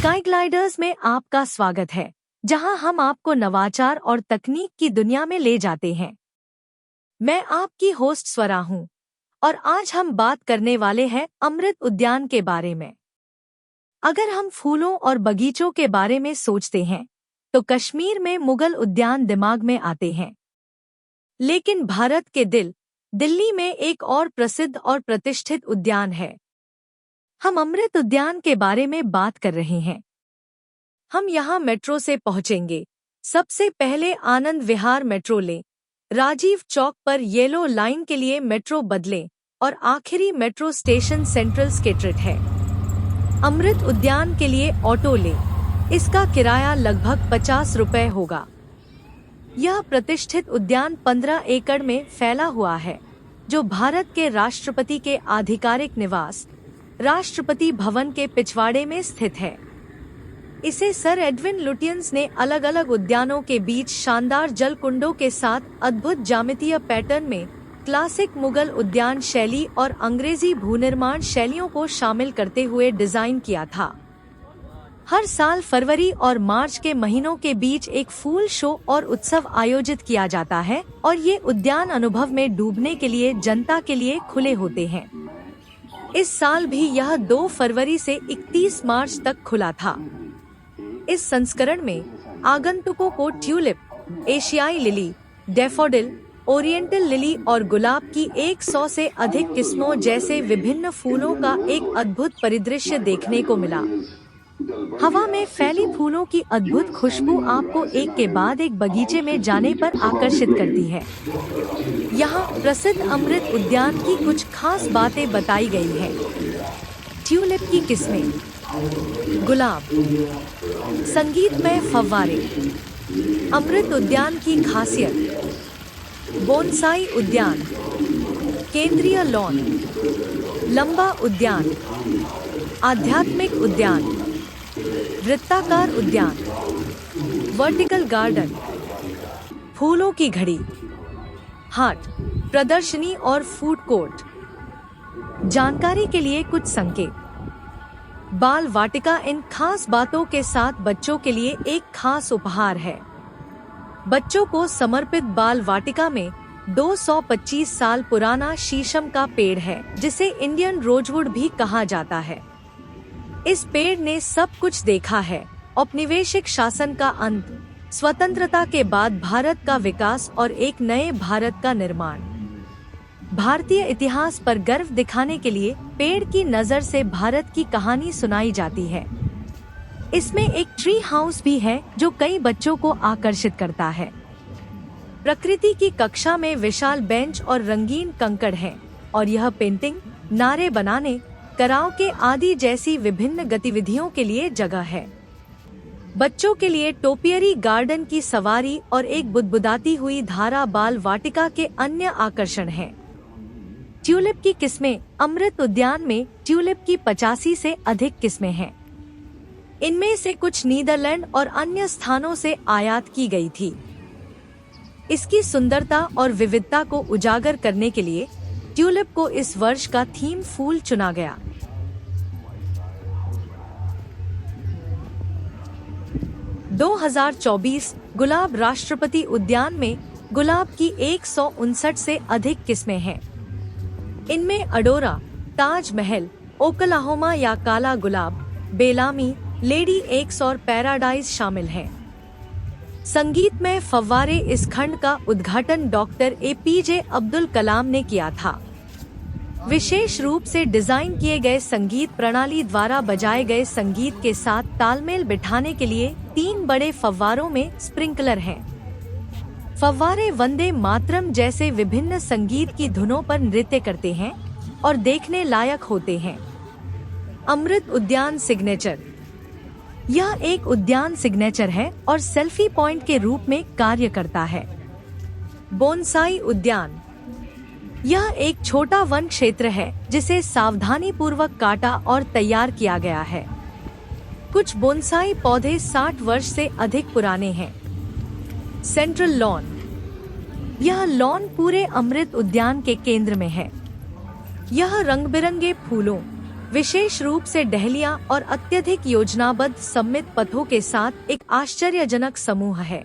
Sky gliders में आपका स्वागत है, जहां हम आपको नवाचार और तकनीक की दुनिया में ले जाते हैं। मैं आपकी होस्ट स्वरा हूं और आज हम बात करने वाले हैं अमृत उद्यान के बारे में। अगर हम फूलों और बगीचों के बारे में सोचते हैं तो कश्मीर में मुगल उद्यान दिमाग में आते हैं। लेकिन भारत के दिल्ली में एक और प्रसिद्ध और प्रतिष्ठित उद्यान है। हम अमृत उद्यान के बारे में बात कर रहे हैं। हम यहाँ मेट्रो से पहुँचेंगे। सबसे पहले आनंद विहार मेट्रो लें, राजीव चौक पर येलो लाइन के लिए मेट्रो बदलें और आखिरी मेट्रो स्टेशन सेंट्रल स्ट्रीट है। अमृत उद्यान के लिए ऑटो लें। इसका किराया लगभग 50 रुपये होगा। यह प्रतिष्ठित उद्यान 15 एकड़ में फैला हुआ है, जो भारत के राष्ट्रपति के आधिकारिक निवास राष्ट्रपति भवन के पिछवाड़े में स्थित है। इसे सर एडविन लुटियंस ने अलग अलग उद्यानों के बीच शानदार जल कुंडों के साथ अद्भुत ज्यामितीय पैटर्न में क्लासिक मुगल उद्यान शैली और अंग्रेजी भूनिर्माण शैलियों को शामिल करते हुए डिजाइन किया था। हर साल फरवरी और मार्च के महीनों के बीच एक फूल शो और उत्सव आयोजित किया जाता है और ये उद्यान अनुभव में डूबने के लिए जनता के लिए खुले होते हैं। इस साल भी यह 2 फरवरी से 31 मार्च तक खुला था। इस संस्करण में आगंतुकों को ट्यूलिप, एशियाई लिली, डैफोडिल, ओरिएंटल लिली और गुलाब की 100 से अधिक किस्मों जैसे विभिन्न फूलों का एक अद्भुत परिदृश्य देखने को मिला। हवा में फैली फूलों की अद्भुत खुशबू आपको एक के बाद एक बगीचे में जाने पर आकर्षित करती है। यहाँ प्रसिद्ध अमृत उद्यान की कुछ खास बातें बताई गई हैं। ट्यूलिप की किस्में, गुलाब, संगीतमय फव्वारे। अमृत उद्यान की खासियत, बोनसाई उद्यान, केंद्रीय लॉन, लंबा उद्यान, आध्यात्मिक उद्यान, वृत्ताकार उद्यान, वर्टिकल गार्डन, फूलों की घड़ी, हाट, प्रदर्शनी और फूड कोर्ट। जानकारी के लिए कुछ संकेत। बाल वाटिका इन खास बातों के साथ बच्चों के लिए एक खास उपहार है। बच्चों को समर्पित बाल वाटिका में 225 साल पुराना शीशम का पेड़ है, जिसे इंडियन रोजवुड भी कहा जाता है। इस पेड़ ने सब कुछ देखा है: औपनिवेशिक शासन का अंत, स्वतंत्रता के बाद भारत का विकास और एक नए भारत का निर्माण। भारतीय इतिहास पर गर्व दिखाने के लिए पेड़ की नज़र से भारत की कहानी सुनाई जाती है। इसमें एक ट्री हाउस भी है जो कई बच्चों को आकर्षित करता है। प्रकृति की कक्षा में विशाल बेंच और रंगीन कंकड़ हैं और यह पेंटिंग, नारे बनाने, कराओके आदि जैसी विभिन्न गतिविधियों के लिए जगह है। बच्चों के लिए टोपियरी गार्डन की सवारी और एक बुदबुदाती हुई धारा बाल वाटिका के अन्य आकर्षण हैं। ट्यूलिप की किस्में, अमृत उद्यान में ट्यूलिप की 85 से अधिक किस्में हैं। इनमें से कुछ नीदरलैंड और अन्य स्थानों से आयात की गई थी। इसकी सुंदरता और विविधता को उजागर करने के लिए ट्यूलिप को इस वर्ष का थीम फूल चुना गया। – 2024 गुलाब राष्ट्रपति उद्यान में गुलाब की 159 से अधिक किस्में हैं। इनमें अडोरा, ताज महल, ओकलाहोमा या काला गुलाब, बेलामी, लेडी एक्स और पैराडाइज शामिल हैं। संगीतमय फव्वारे। इस खंड का उद्घाटन डॉक्टर APJ अब्दुल कलाम ने किया था। विशेष रूप से डिजाइन किए गए संगीत प्रणाली द्वारा बजाए गए संगीत के साथ तालमेल बिठाने के लिए 3 बड़े फव्वारों में स्प्रिंकलर हैं। फव्वारे वंदे मातरम जैसे विभिन्न संगीत की धुनों पर नृत्य करते हैं और देखने लायक होते हैं। अमृत उद्यान सिग्नेचर। यह एक उद्यान सिग्नेचर है और सेल्फी पॉइंट के रूप में कार्य करता है। बोनसाई उद्यान। यह एक छोटा वन क्षेत्र है जिसे सावधानी पूर्वक काटा और तैयार किया गया है। कुछ बोनसाई पौधे 60 वर्ष से अधिक पुराने हैं। Central lawn. यह लॉन पूरे अमृत उद्यान के केंद्र में है। यह रंग बिरंगे फूलों, विशेष रूप से डहलिया और अत्यधिक योजनाबद्ध सममित पथों के साथ एक आश्चर्यजनक समूह है।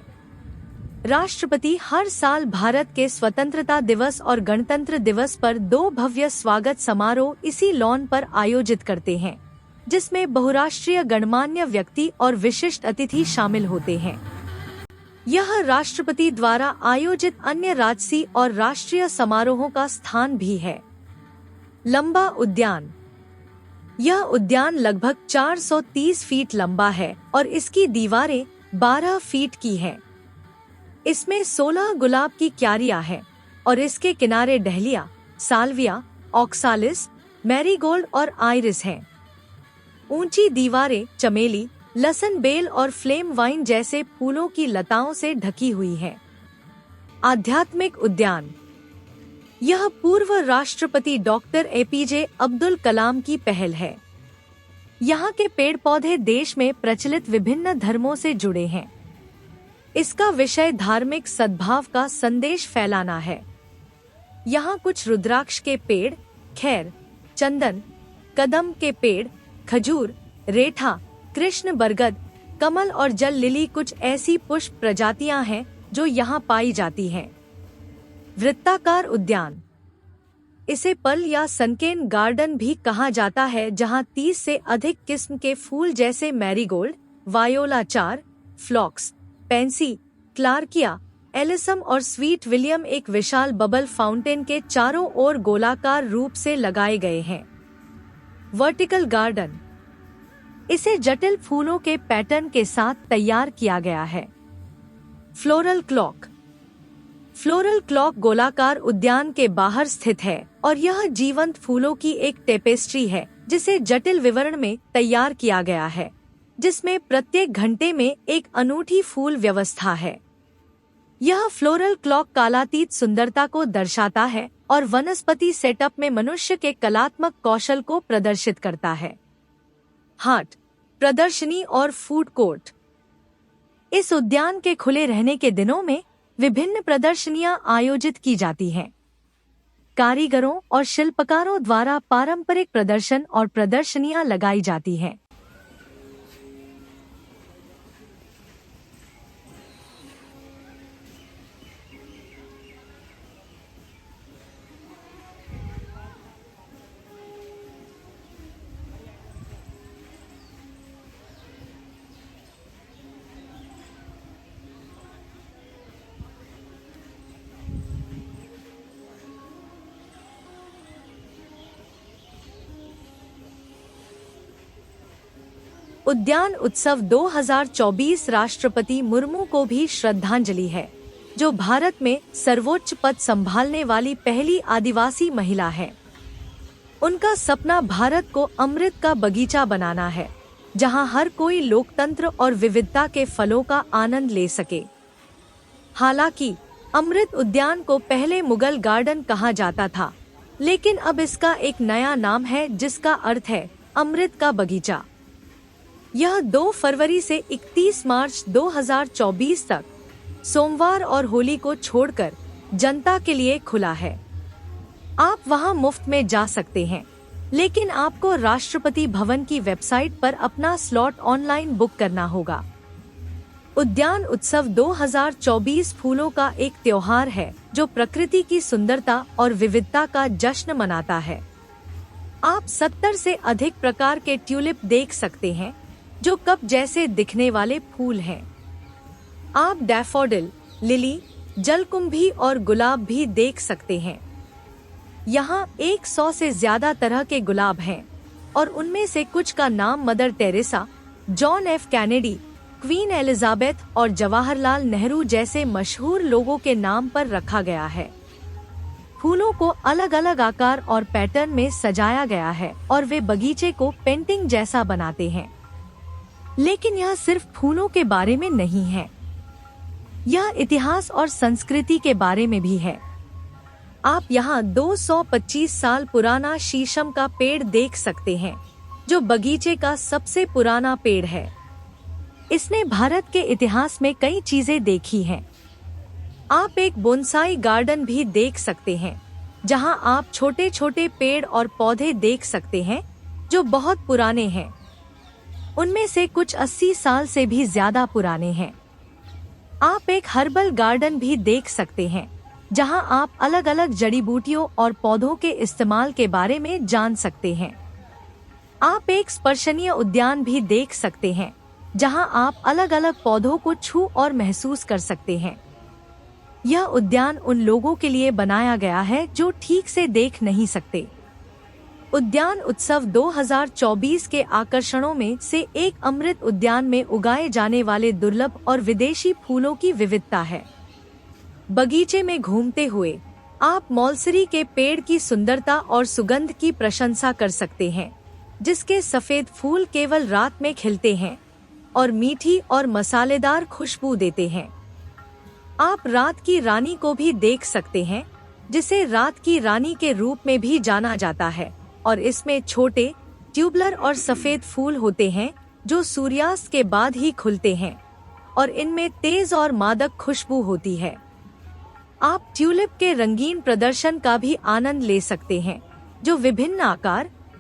राष्ट्रपति हर साल भारत के स्वतंत्रता दिवस और गणतंत्र दिवस पर 2 भव्य स्वागत समारोह इसी लॉन पर आयोजित करते हैं, जिसमें बहुराष्ट्रीय गणमान्य व्यक्ति और विशिष्ट अतिथि शामिल होते हैं। यह राष्ट्रपति द्वारा आयोजित अन्य राजसी और राष्ट्रीय समारोहों का स्थान भी है। लंबा उद्यान। यह उद्यान लगभग 430 फीट लंबा है और इसकी दीवारें 12 फीट की हैं। इसमें 16 गुलाब की क्यारियां हैं और इसके किनारे डहलिया, साल्विया, ऑक्सालिस, मैरीगोल्ड और आइरिस हैं। ऊंची दीवारें चमेली, लसन बेल और फ्लेम वाइन जैसे फूलों की लताओं से ढकी हुई हैं। आध्यात्मिक उद्यान। यह पूर्व राष्ट्रपति डॉक्टर एपीजे अब्दुल कलाम की पहल है। यहाँ के पेड़ पौधे देश में प्रचलित विभिन्न धर्मों से जुड़े हैं। इसका विषय धार्मिक सद्भाव का संदेश फैलाना है। यहाँ कुछ रुद्राक्ष के पेड़, खैर, चंदन, कदम के पेड़, खजूर, रेठा, कृष्ण बरगद, कमल और जल लिली कुछ ऐसी पुष्प प्रजातियां हैं जो यहाँ पाई जाती हैं। वृत्ताकार उद्यान। इसे पल या सनकेन गार्डन भी कहा जाता है, जहाँ 30 से अधिक किस्म के फूल जैसे मैरीगोल्ड, वायोला चार, फ्लॉक्स, पेंसी, क्लार्किया, एलिसम और स्वीट विलियम एक विशाल बबल फाउंटेन के चारों ओर गोलाकार रूप से लगाए गए हैं। Vertical garden. इसे जटिल फूलों के पैटर्न के साथ तैयार किया गया है। Floral clock. फ्लोरल क्लॉक गोलाकार उद्यान के बाहर स्थित है और यह जीवंत फूलों की एक टेपेस्ट्री है जिसे जटिल विवरण में तैयार किया गया है, जिसमें प्रत्येक घंटे में एक अनूठी फूल व्यवस्था है। यह फ्लोरल क्लॉक कालातीत सुंदरता को दर्शाता है और वनस्पति सेटअप में मनुष्य के कलात्मक कौशल को प्रदर्शित करता है। हाट, प्रदर्शनी और फूड कोर्ट। इस उद्यान के खुले रहने के दिनों में विभिन्न प्रदर्शनियां आयोजित की जाती हैं। कारीगरों और शिल्पकारों द्वारा पारंपरिक प्रदर्शन और प्रदर्शनियां लगाई जाती हैं। उद्यान उत्सव 2024 राष्ट्रपति मुर्मू को भी श्रद्धांजलि है, जो भारत में सर्वोच्च पद संभालने वाली पहली आदिवासी महिला है। उनका सपना भारत को अमृत का बगीचा बनाना है, जहां हर कोई लोकतंत्र और विविधता के फलों का आनंद ले सके। हालांकि अमृत उद्यान को पहले मुगल गार्डन कहा जाता था, लेकिन अब इसका एक नया नाम है जिसका अर्थ है अमृत का बगीचा। यह 2 फरवरी से 31 मार्च 2024 तक सोमवार और होली को छोड़कर जनता के लिए खुला है। आप वहां मुफ्त में जा सकते हैं, लेकिन आपको राष्ट्रपति भवन की वेबसाइट पर अपना स्लॉट ऑनलाइन बुक करना होगा। उद्यान उत्सव 2024 फूलों का एक त्योहार है जो प्रकृति की सुंदरता और विविधता का जश्न मनाता है। आप 70 से अधिक प्रकार के ट्यूलिप देख सकते हैं, जो कप जैसे दिखने वाले फूल हैं। आप डैफोडिल, लिली, जलकुंभी और गुलाब भी देख सकते हैं। यहाँ 100 से ज्यादा तरह के गुलाब हैं और उनमें से कुछ का नाम mother Teresa, John F Kennedy, queen Elizabeth और जवाहरलाल नेहरू जैसे मशहूर लोगों के नाम पर रखा गया है। फूलों को अलग अलग आकार और पैटर्न में सजाया गया है और वे बगीचे को पेंटिंग जैसा बनाते हैं। लेकिन यह सिर्फ फूलों के बारे में नहीं है, यह इतिहास और संस्कृति के बारे में भी है। आप यहाँ 225 साल पुराना शीशम का पेड़ देख सकते हैं, जो बगीचे का सबसे पुराना पेड़ है। इसने भारत के इतिहास में कई चीजें देखी हैं। आप एक बोनसाई गार्डन भी देख सकते हैं, जहां आप छोटे छोटे पेड़ और पौधे देख सकते हैं जो बहुत पुराने हैं। उनमें से कुछ 80 साल से भी ज्यादा पुराने हैं। आप एक हर्बल गार्डन भी देख सकते हैं, जहां आप अलग अलग जड़ी बूटियों और पौधों के इस्तेमाल के बारे में जान सकते हैं। आप एक स्पर्शनीय उद्यान भी देख सकते हैं, जहां आप अलग अलग पौधों को छू और महसूस कर सकते हैं। यह उद्यान उन लोगों के लिए बनाया गया है जो ठीक से देख नहीं सकते। उद्यान उत्सव 2024 के आकर्षणों में से एक अमृत उद्यान में उगाए जाने वाले दुर्लभ और विदेशी फूलों की विविधता है। बगीचे में घूमते हुए आप मौलसरी के पेड़ की सुंदरता और सुगंध की प्रशंसा कर सकते हैं, जिसके सफेद फूल केवल रात में खिलते हैं और मीठी और मसालेदार खुशबू देते हैं। आप रात की रानी को भी देख सकते हैं, जिसे रात की रानी के रूप में भी जाना जाता है, और इसमें छोटे ट्यूबलर और सफेद फूल होते हैं जो सूर्यास्त के बाद ही खुलते हैं और इनमें तेज और मादक खुशबू होती है। आप ट्यूलिप के रंगीन प्रदर्शन का भी आनंद ले सकते हैं, जो विभिन्न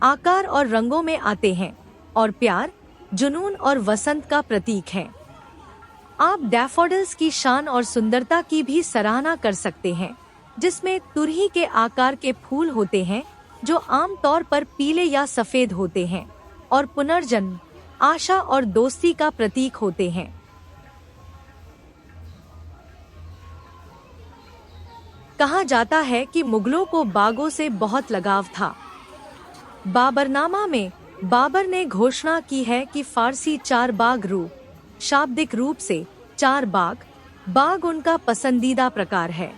आकार और रंगों में आते हैं और प्यार, जुनून और वसंत का प्रतीक हैं। आप डैफोडिल्स की शान और सुंदरता की भी सराहना कर सकते हैं, जिसमें तुरही के आकार के फूल होते हैं जो आमतौर पर पीले या सफेद होते हैं और पुनर्जन्म, आशा और दोस्ती का प्रतीक होते हैं। कहा जाता है कि मुगलों को बागों से बहुत लगाव था। बाबरनामा में बाबर ने घोषणा की है कि फारसी चार बाग रूप शाब्दिक रूप से चार बाग उनका पसंदीदा प्रकार है।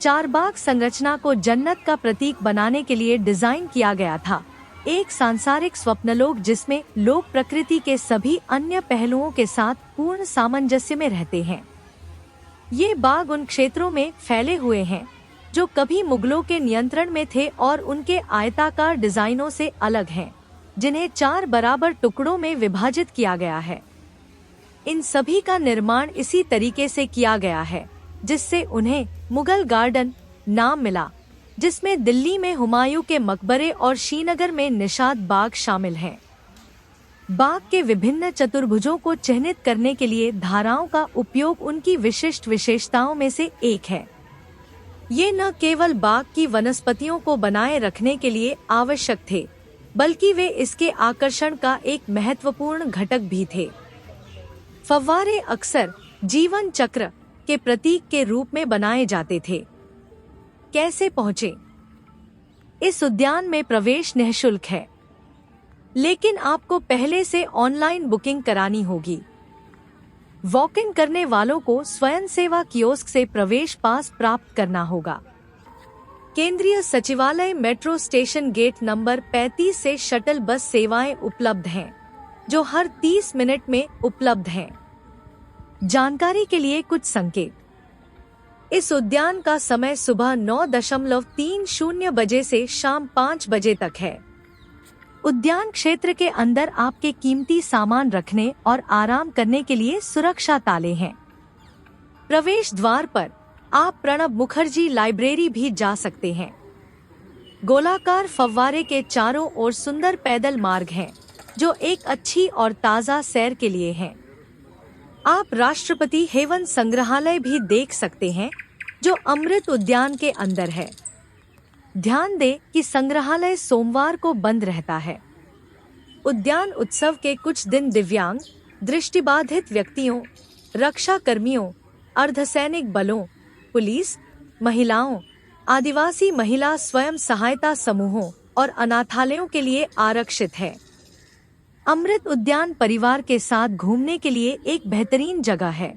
चार बाग संरचना को जन्नत का प्रतीक बनाने के लिए डिजाइन किया गया था, एक सांसारिक स्वप्नलोक जिसमें लोग प्रकृति के सभी अन्य पहलुओं के साथ पूर्ण सामंजस्य में रहते हैं। ये बाग उन क्षेत्रों में फैले हुए हैं जो कभी मुगलों के नियंत्रण में थे और उनके आयताकार डिजाइनों से अलग हैं, जिन्हें चार बराबर टुकड़ों में विभाजित किया गया है। इन सभी का निर्माण इसी तरीके से किया गया है जिससे उन्हें मुगल गार्डन नाम मिला, जिसमें दिल्ली में हुमायूं के मकबरे और श्रीनगर में निशात बाग शामिल हैं। बाग के विभिन्न चतुर्भुजों को चिह्नित करने के लिए धाराओं का उपयोग उनकी विशिष्ट विशेषताओं में से एक है। ये न केवल बाग की वनस्पतियों को बनाए रखने के लिए आवश्यक थे, बल्कि वे इसके आकर्षण का एक महत्वपूर्ण घटक भी थे। फव्वारे अक्सर जीवन चक्र के प्रतीक के रूप में बनाए जाते थे। कैसे पहुँचे? इस उद्यान में प्रवेश निःशुल्क है, लेकिन आपको पहले से ऑनलाइन बुकिंग करानी होगी। वॉक इन करने वालों को स्वयं सेवा कियोस्क से प्रवेश पास प्राप्त करना होगा। केंद्रीय सचिवालय मेट्रो स्टेशन गेट नंबर 35 से शटल बस सेवाएं उपलब्ध हैं, जो हर 30 मिनट में उपलब्ध हैं। जानकारी के लिए कुछ संकेत। इस उद्यान का समय सुबह 9:30 बजे से शाम 5 बजे तक है। उद्यान क्षेत्र के अंदर आपके कीमती सामान रखने और आराम करने के लिए सुरक्षा ताले हैं। प्रवेश द्वार पर आप प्रणब मुखर्जी लाइब्रेरी भी जा सकते हैं। गोलाकार फव्वारे के चारों ओर सुंदर पैदल मार्ग हैं, जो एक अच्छी और ताज़ा सैर के लिए हैं। आप राष्ट्रपति हेवन संग्रहालय भी देख सकते हैं, जो अमृत उद्यान के अंदर है। ध्यान दें कि संग्रहालय सोमवार को बंद रहता है। उद्यान उत्सव के कुछ दिन दिव्यांग, दृष्टिबाधित व्यक्तियों, रक्षा कर्मियों, अर्धसैनिक बलों, पुलिस, महिलाओं, आदिवासी महिला स्वयं सहायता समूहों और अनाथालयों के लिए आरक्षित है। अमृत उद्यान परिवार के साथ घूमने के लिए एक बेहतरीन जगह है।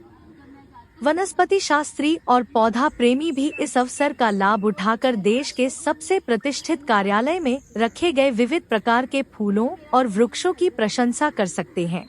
वनस्पति शास्त्री और पौधा प्रेमी भी इस अवसर का लाभ उठाकर देश के सबसे प्रतिष्ठित कार्यालय में रखे गए विविध प्रकार के फूलों और वृक्षों की प्रशंसा कर सकते हैं।